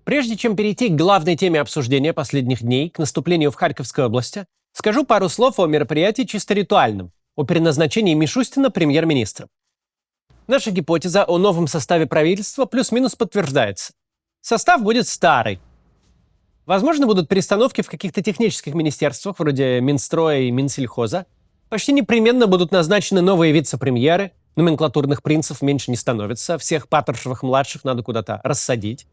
Прежде чем перейти к главной теме обсуждения последних дней, к наступлению в Харьковской области, скажу пару слов о мероприятии чисто ритуальном, о переназначении Мишустина премьер-министром. Наша гипотеза о новом составе правительства плюс-минус подтверждается. Состав будет старый. Возможно, будут перестановки в каких-то технических министерствах, вроде Минстроя и Минсельхоза. Почти непременно будут назначены новые вице-премьеры, номенклатурных принцев меньше не становится, всех Патрушевых-младших надо куда-то рассадить.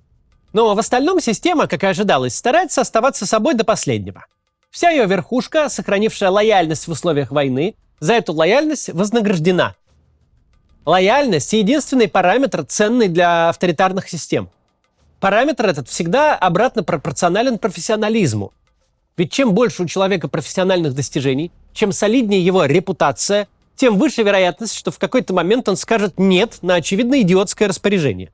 Но в остальном система, как и ожидалось, старается оставаться собой до последнего. Вся ее верхушка, сохранившая лояльность в условиях войны, за эту лояльность вознаграждена. Лояльность – единственный параметр, ценный для авторитарных систем. Параметр этот всегда обратно пропорционален профессионализму. Ведь чем больше у человека профессиональных достижений, чем солиднее его репутация, тем выше вероятность, что в какой-то момент он скажет «нет» на очевидно идиотское распоряжение.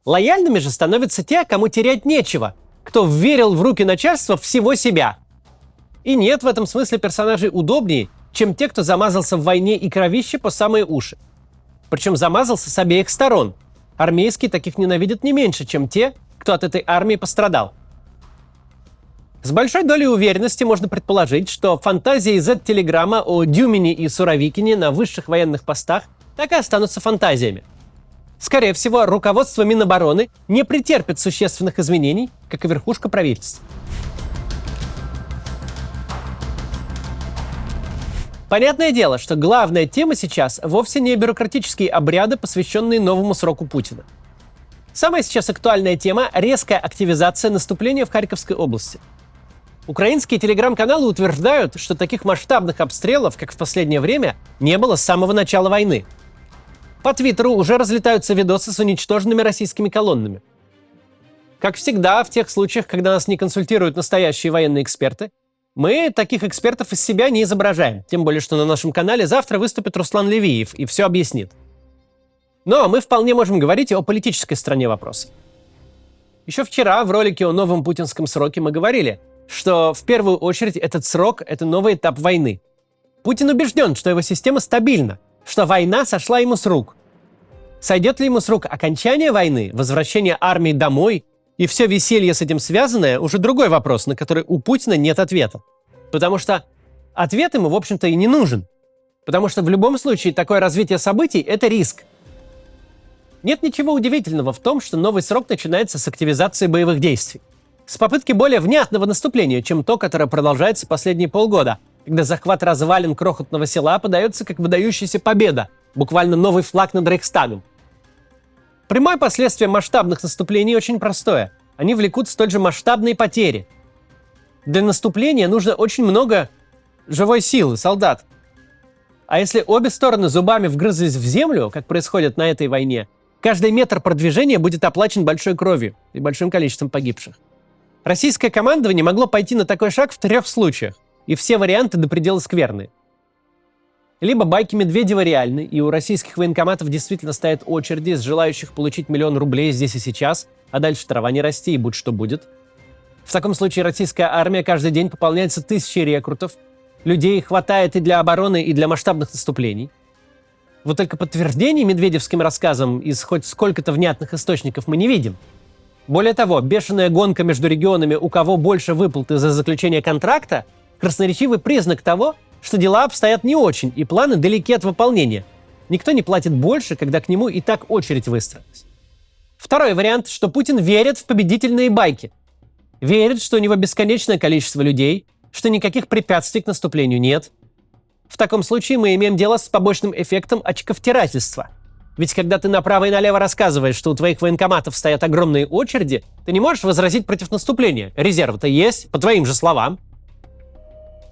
Лояльными же становятся те, кому терять нечего, кто вверил в руки начальства всего себя. И нет в этом смысле персонажей удобнее, чем те, кто замазался в войне и кровище по самые уши. Причем замазался с обеих сторон. Армейские таких ненавидят не меньше, чем те, кто от этой армии пострадал. С большой долей уверенности можно предположить, что фантазии Z-телеграмма о Дюмине и Суровикине на высших военных постах так и останутся фантазиями. Скорее всего, руководство Минобороны не претерпит существенных изменений, как и верхушка правительства. Понятное дело, что главная тема сейчас вовсе не бюрократические обряды, посвященные новому сроку Путина. Самая сейчас актуальная тема – резкая активизация наступления в Харьковской области. Украинские телеграм-каналы утверждают, что таких масштабных обстрелов, как в последнее время, не было с самого начала войны. По Твиттеру уже разлетаются видосы с уничтоженными российскими колоннами. Как всегда, в тех случаях, когда нас не консультируют настоящие военные эксперты, мы таких экспертов из себя не изображаем, тем более, что на нашем канале завтра выступит Руслан Левиев и все объяснит. Но мы вполне можем говорить и о политической стороне вопроса. Еще вчера в ролике о новом путинском сроке мы говорили, что в первую очередь этот срок – это новый этап войны. Путин убежден, что его система стабильна, что война сошла ему с рук. Сойдет ли ему с рук окончание войны, возвращение армии домой и все веселье с этим связанное – уже другой вопрос, на который у Путина нет ответа. Потому что ответ ему, в общем-то, и не нужен. Потому что в любом случае такое развитие событий – это риск. Нет ничего удивительного в том, что новый срок начинается с активизации боевых действий. С попытки более внятного наступления, чем то, которое продолжается последние полгода, когда захват развалин крохотного села подается как выдающаяся победа, буквально новый флаг над Рейхстагом. Прямое последствие масштабных наступлений очень простое. Они влекут столь же масштабные потери. Для наступления нужно очень много живой силы, солдат. А если обе стороны зубами вгрызлись в землю, как происходит на этой войне, каждый метр продвижения будет оплачен большой кровью и большим количеством погибших. Российское командование могло пойти на такой шаг в 3 случаях, и все варианты до предела скверные. Либо байки Медведева реальны, и у российских военкоматов действительно стоят очереди из желающих получить 1 000 000 рублей здесь и сейчас, а дальше трава не расти, и будь что будет. В таком случае российская армия каждый день пополняется тысячей рекрутов, людей хватает и для обороны, и для масштабных наступлений. Вот только подтверждений медведевским рассказам из хоть сколько-то внятных источников мы не видим. Более того, бешеная гонка между регионами, у кого больше выплаты за заключение контракта, красноречивый признак того, что дела обстоят не очень, и планы далеки от выполнения. Никто не платит больше, когда к нему и так очередь выстроилась. Второй вариант, что Путин верит в победительные байки. Верит, что у него бесконечное количество людей, что никаких препятствий к наступлению нет. В таком случае мы имеем дело с побочным эффектом очковтирательства. Ведь когда ты направо и налево рассказываешь, что у твоих военкоматов стоят огромные очереди, ты не можешь возразить против наступления. Резервы-то есть, по твоим же словам.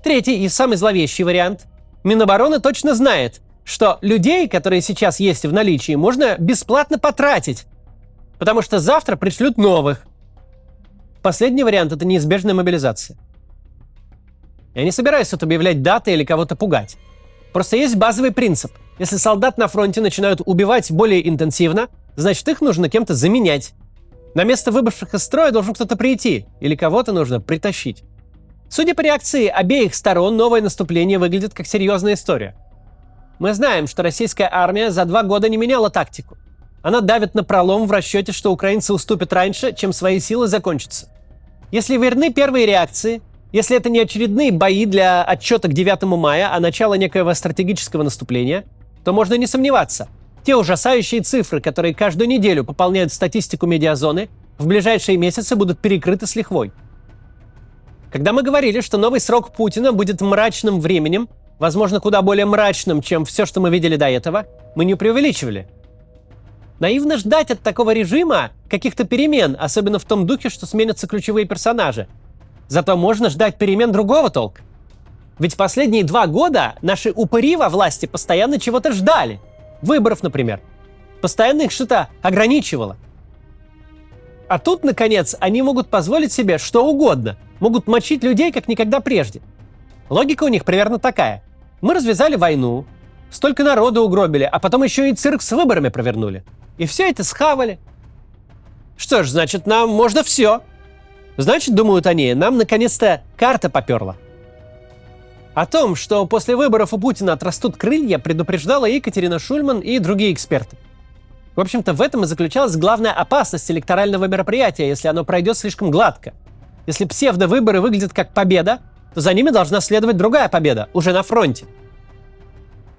Третий и самый зловещий вариант. Минобороны точно знает, что людей, которые сейчас есть в наличии, можно бесплатно потратить, потому что завтра пришлют новых. Последний вариант – это неизбежная мобилизация. Я не собираюсь тут объявлять даты или кого-то пугать. Просто есть базовый принцип. Если солдат на фронте начинают убивать более интенсивно, значит их нужно кем-то заменять. На место выбывших из строя должен кто-то прийти, или кого-то нужно притащить. Судя по реакции обеих сторон, новое наступление выглядит как серьезная история. Мы знаем, что российская армия за 2 года не меняла тактику. Она давит на пролом в расчете, что украинцы уступят раньше, чем свои силы закончатся. Если верны первые реакции, если это не очередные бои для отчета к 9 мая, а начало некоего стратегического наступления, то можно не сомневаться. Те ужасающие цифры, которые каждую неделю пополняют статистику медиазоны, в ближайшие месяцы будут перекрыты с лихвой. Когда мы говорили, что новый срок Путина будет мрачным временем, возможно, куда более мрачным, чем все, что мы видели до этого, мы не преувеличивали. Наивно ждать от такого режима каких-то перемен, особенно в том духе, что сменятся ключевые персонажи. Зато можно ждать перемен другого толка. Ведь последние 2 года наши упыри во власти постоянно чего-то ждали. Выборов, например. Постоянно их что-то ограничивало. А тут, наконец, они могут позволить себе что угодно. Могут мочить людей, как никогда прежде. Логика у них примерно такая. Мы развязали войну, столько народу угробили, а потом еще и цирк с выборами провернули. И все это схавали. Что ж, значит, нам можно все. Значит, думают они, нам наконец-то карта поперла. О том, что после выборов у Путина отрастут крылья, предупреждала и Екатерина Шульман, и другие эксперты. В общем-то, в этом и заключалась главная опасность электорального мероприятия, если оно пройдет слишком гладко. Если псевдовыборы выглядят как победа, то за ними должна следовать другая победа, уже на фронте.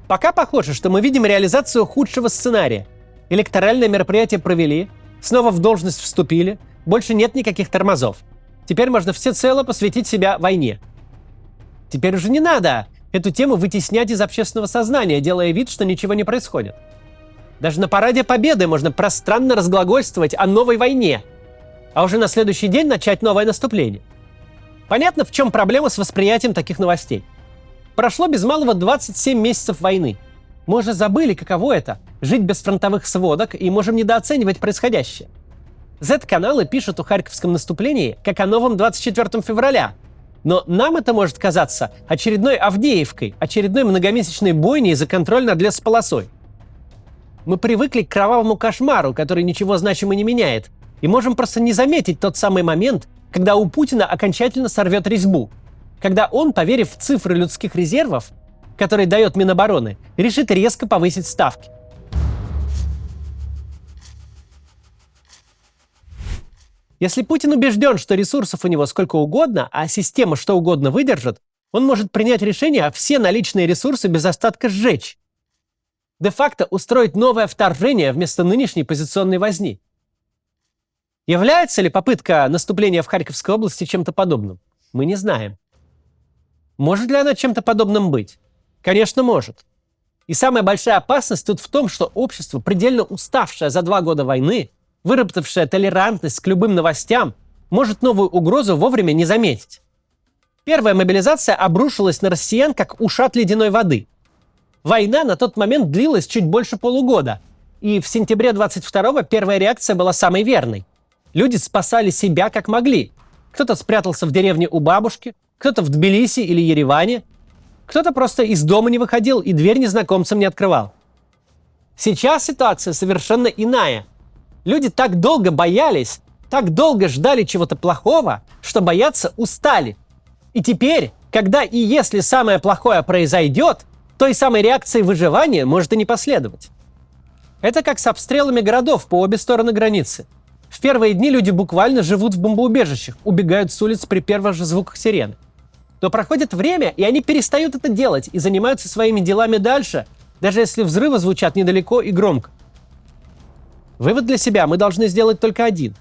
Пока похоже, что мы видим реализацию худшего сценария. Электоральное мероприятие провели, снова в должность вступили, больше нет никаких тормозов. Теперь можно всецело посвятить себя войне. Теперь уже не надо эту тему вытеснять из общественного сознания, делая вид, что ничего не происходит. Даже на параде Победы можно пространно разглагольствовать о новой войне, а уже на следующий день начать новое наступление. Понятно, в чем проблема с восприятием таких новостей. Прошло без малого 27 месяцев войны. Мы уже забыли, каково это – жить без фронтовых сводок, и можем недооценивать происходящее. Z-каналы пишут о харьковском наступлении как о новом 24 февраля. Но нам это может казаться очередной Авдеевкой, очередной многомесячной бойней за контроль над лесополосой. Мы привыкли к кровавому кошмару, который ничего значимо не меняет, и можем просто не заметить тот самый момент, когда у Путина окончательно сорвет резьбу. Когда он, поверив в цифры людских резервов, которые дает Минобороны, решит резко повысить ставки. Если Путин убежден, что ресурсов у него сколько угодно, а система что угодно выдержит, он может принять решение все наличные ресурсы без остатка сжечь. Де-факто устроить новое вторжение вместо нынешней позиционной возни. Является ли попытка наступления в Харьковской области чем-то подобным? Мы не знаем. Может ли она чем-то подобным быть? Конечно, может. И самая большая опасность тут в том, что общество, предельно уставшее за 2 года войны, выработавшая толерантность к любым новостям, может новую угрозу вовремя не заметить. Первая мобилизация обрушилась на россиян, как ушат ледяной воды. Война на тот момент длилась чуть больше полугода, и в сентябре 22-го первая реакция была самой верной. Люди спасали себя как могли. Кто-то спрятался в деревне у бабушки, кто-то в Тбилиси или Ереване, кто-то просто из дома не выходил и дверь незнакомцам не открывал. Сейчас ситуация совершенно иная. Люди так долго боялись, так долго ждали чего-то плохого, что бояться устали. И теперь, когда и если самое плохое произойдет, той самой реакции выживания может и не последовать. Это как с обстрелами городов по обе стороны границы. В первые дни люди буквально живут в бомбоубежищах, убегают с улиц при первых же звуках сирены. Но проходит время, и они перестают это делать и занимаются своими делами дальше, даже если взрывы звучат недалеко и громко. Вывод для себя мы должны сделать только один.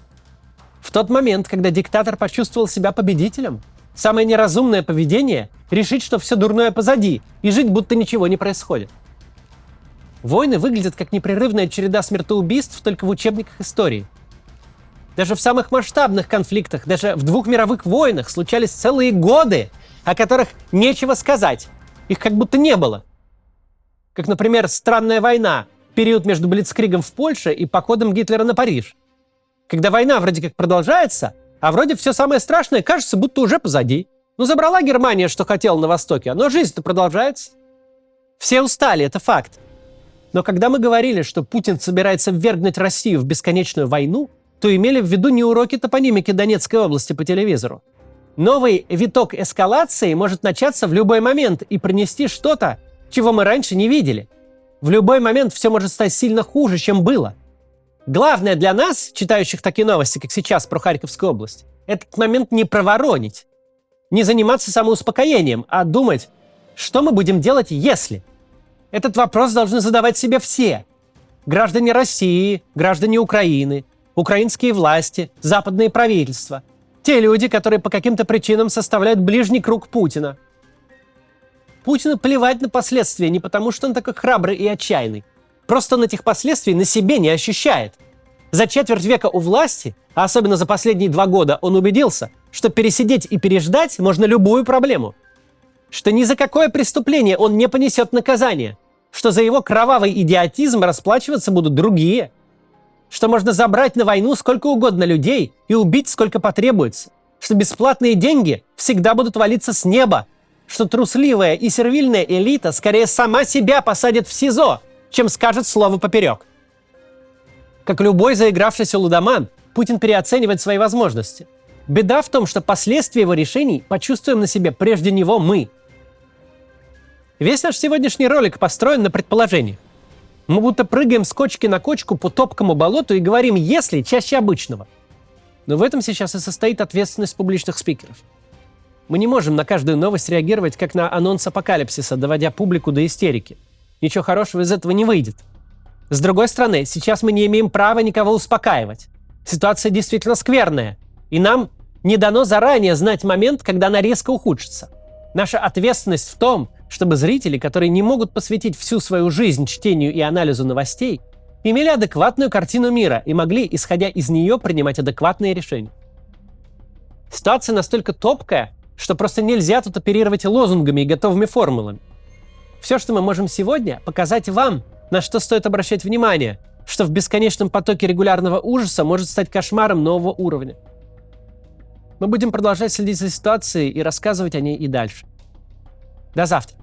В тот момент, когда диктатор почувствовал себя победителем, самое неразумное поведение – решить, что все дурное позади, и жить, будто ничего не происходит. Войны выглядят как непрерывная череда смертоубийств только в учебниках истории. Даже в самых масштабных конфликтах, даже в 2 мировых войнах случались целые годы, о которых нечего сказать. Их как будто не было. Как, например, «Странная война», период между Блицкригом в Польше и походом Гитлера на Париж. Когда война вроде как продолжается, а вроде все самое страшное кажется, будто уже позади. Ну, забрала Германия, что хотела на Востоке, но жизнь-то продолжается. Все устали, это факт. Но когда мы говорили, что Путин собирается ввергнуть Россию в бесконечную войну, то имели в виду не уроки топонимики Донецкой области по телевизору. Новый виток эскалации может начаться в любой момент и принести что-то, чего мы раньше не видели. В любой момент все может стать сильно хуже, чем было. Главное для нас, читающих такие новости, как сейчас про Харьковскую область, этот момент не проворонить, не заниматься самоуспокоением, а думать, что мы будем делать, если. Этот вопрос должны задавать себе все. Граждане России, граждане Украины, украинские власти, западные правительства. Те люди, которые по каким-то причинам составляют ближний круг Путина. Путину плевать на последствия не потому, что он такой храбрый и отчаянный. Просто он этих последствий на себе не ощущает. За четверть века у власти, а особенно за последние 2 года, он убедился, что пересидеть и переждать можно любую проблему. Что ни за какое преступление он не понесет наказание. Что за его кровавый идиотизм расплачиваться будут другие. Что можно забрать на войну сколько угодно людей и убить сколько потребуется. Что бесплатные деньги всегда будут валиться с неба. Что трусливая и сервильная элита скорее сама себя посадит в СИЗО, чем скажет слово поперек. Как любой заигравшийся лудоман, Путин переоценивает свои возможности. Беда в том, что последствия его решений почувствуем на себе прежде него мы. Весь наш сегодняшний ролик построен на предположениях. Мы будто прыгаем с кочки на кочку по топкому болоту и говорим «если» чаще обычного. Но в этом сейчас и состоит ответственность публичных спикеров. Мы не можем на каждую новость реагировать как на анонс апокалипсиса, доводя публику до истерики. Ничего хорошего из этого не выйдет. С другой стороны, сейчас мы не имеем права никого успокаивать. Ситуация действительно скверная, и нам не дано заранее знать момент, когда она резко ухудшится. Наша ответственность в том, чтобы зрители, которые не могут посвятить всю свою жизнь чтению и анализу новостей, имели адекватную картину мира и могли, исходя из нее, принимать адекватные решения. Ситуация настолько топкая, что просто нельзя тут оперировать лозунгами и готовыми формулами. Все, что мы можем сегодня, показать вам, на что стоит обращать внимание, что в бесконечном потоке регулярного ужаса может стать кошмаром нового уровня. Мы будем продолжать следить за ситуацией и рассказывать о ней и дальше. До завтра.